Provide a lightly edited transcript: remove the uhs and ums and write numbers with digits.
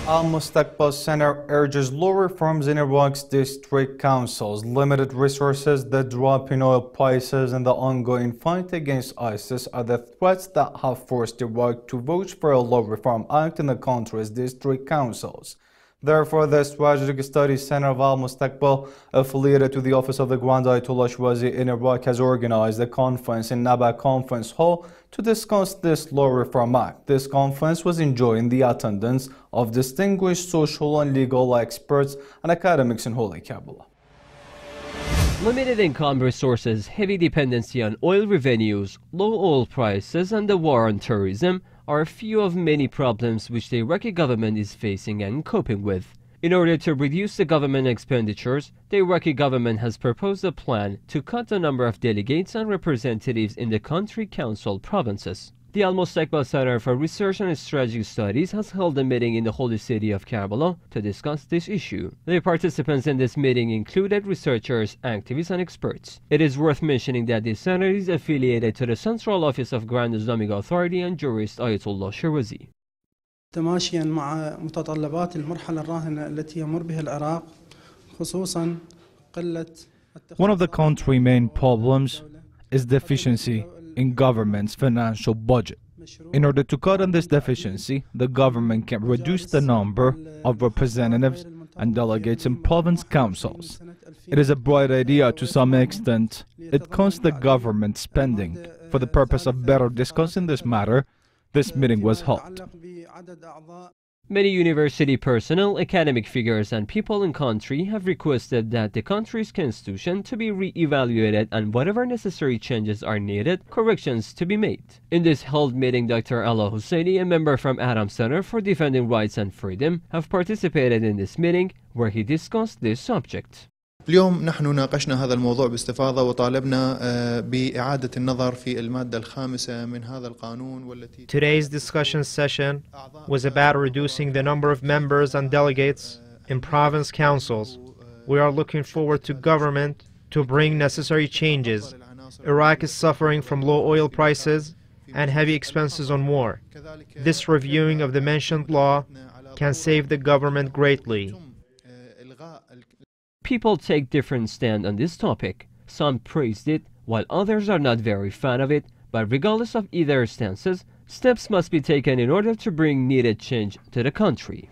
Al-Mustaqbal Center urges law reforms in Iraq's district councils, limited resources, the drop in oil prices, and the ongoing fight against ISIS are the threats that have forced Iraq to vote for a law reform act in the country's district councils. Therefore, the Strategic Studies Center of Al-Mustaqbal, affiliated to the Office of the Grand Ayatollah Shirazi in Iraq, has organized a conference in Naba Conference Hall to discuss this Law Reform Act. This conference was enjoying the attendance of distinguished social and legal experts and academics in Holy Kabbalah. Limited income resources, heavy dependency on oil revenues, low oil prices, and the war on terrorism are a few of many problems which the Iraqi government is facing and coping with. In order to reduce the government expenditures, the Iraqi government has proposed a plan to cut the number of delegates and representatives in the country council provinces. The Al-Mustaqbal Center for Research and Strategic Studies has held a meeting in the holy city of Karbala to discuss this issue. The participants in this meeting included researchers, activists, and experts. It is worth mentioning that the center is affiliated to the Central Office of Grand Islamic Authority and jurist Ayatollah Shirazi. تماشيا مع متطلبات المرحلة الراهنة التي يمر بها العراق خصوصا قلة. One of the country's main problems is deficiency in government's financial budget. In order to cut on this deficiency, the government can reduce the number of representatives and delegates in province councils. It is a bright idea to some extent. It cuts the government spending. For the purpose of better discussing this matter, this meeting was held. Many university personnel, academic figures, and people in country have requested that the country's constitution to be re-evaluated and whatever necessary changes are needed, corrections to be made. In this held meeting, Dr. Allah Husseini, a member from Adam Center for Defending Rights and Freedom, have participated in this meeting where he discussed this subject. اليوم نحن ناقشنا هذا الموضوع باستفاضة وطالبنا بإعادة النظر في المادة الخامسة من هذا القانون والتي. Today's discussion session was about reducing the number of members and delegates in province councils. We are looking forward to government to bring necessary changes. Iraq is suffering from low oil prices and heavy expenses on war. This reviewing of the mentioned law can save the government greatly. People take different stand on this topic. Some praised it, while others are not very fan of it, but regardless of either stances, steps must be taken in order to bring needed change to the country.